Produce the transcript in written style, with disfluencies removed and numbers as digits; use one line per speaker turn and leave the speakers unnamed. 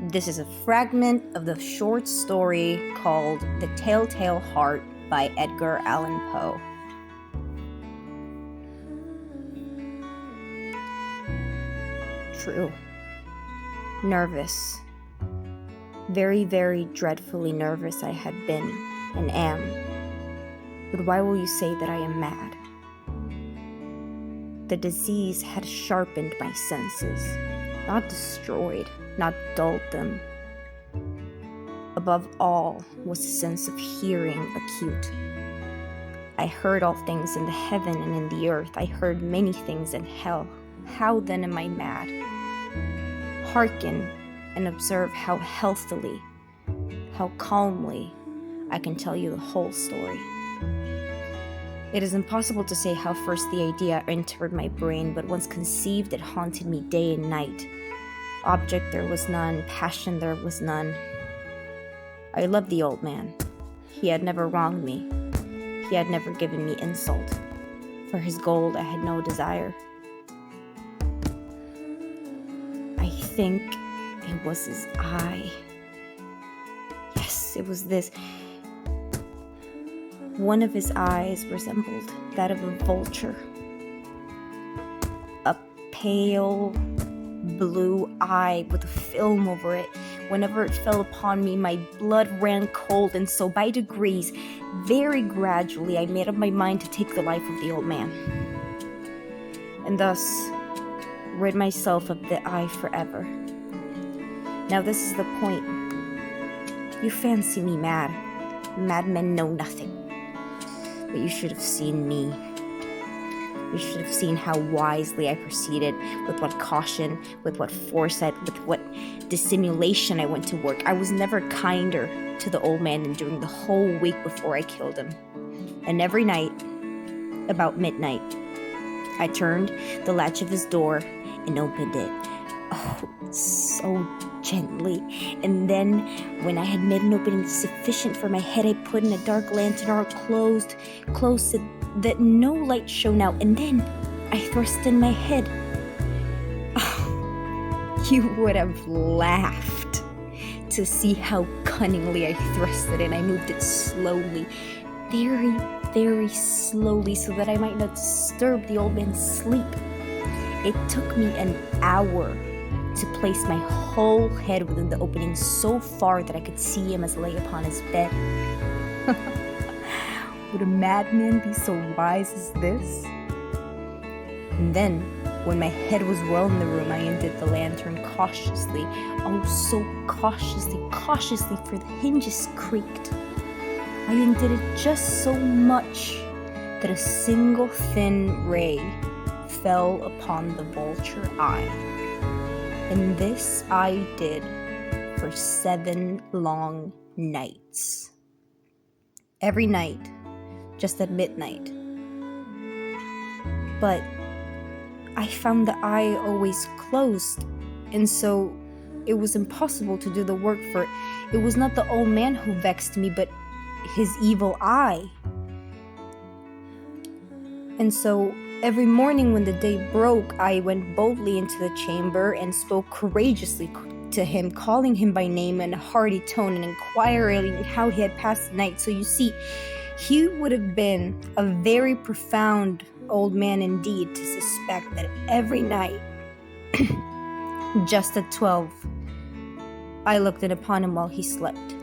This is a fragment of the short story called The Telltale Heart by Edgar Allan Poe. True. Nervous. Very, very dreadfully nervous I had been and am. But why will you say that I am mad? The disease had sharpened my senses, not destroyed, not dulled them. Above all was a sense of hearing acute. I heard all things in the heaven and in the earth. I heard many things in hell. How then am I mad? Hearken and observe how healthily, how calmly I can tell you the whole story. It is impossible to say how first the idea entered my brain, but once conceived, it haunted me day and night. Object there was none, passion there was none. I loved the old man. He had never wronged me. He had never given me insult. For his gold I had no desire. I think it was his eye. Yes, it was this. One of his eyes resembled that of a vulture. A pale blue eye with a film over it. Whenever it fell upon me, my blood ran cold, and so by degrees, very gradually, I made up my mind to take the life of the old man. And thus, rid myself of the eye forever. Now this is the point. You fancy me mad. Madmen know nothing. But you should have seen me. You should have seen how wisely I proceeded, with what caution, with what foresight, with what dissimulation I went to work. I was never kinder to the old man than during the whole week before I killed him. And every night, about midnight, I turned the latch of his door and opened it. Oh, so gently. And then, when I had made an opening sufficient for my head, I put in a dark lantern, or closed so that no light shone out. And then I thrust in my head. Oh, you would have laughed to see how cunningly I thrust it in. I moved it slowly, very, very slowly, so that I might not disturb the old man's sleep. It took me an hour to place my whole head within the opening so far that I could see him as lay upon his bed. Would a madman be so wise as this? And then, when my head was well in the room, I undid the lantern cautiously. Oh, so cautiously, for the hinges creaked. I undid it just so much that a single thin ray fell upon the vulture eye. And this I did for 7 long nights. Every night, just at midnight. But I found the eye always closed, and so it was impossible to do the work, for it was not the old man who vexed me, but his evil eye. And so every morning when the day broke, I went boldly into the chamber and spoke courageously to him, calling him by name in a hearty tone and inquiring how he had passed the night. So you see, he would have been a very profound old man indeed to suspect that every night, just at 12, I looked in upon him while he slept.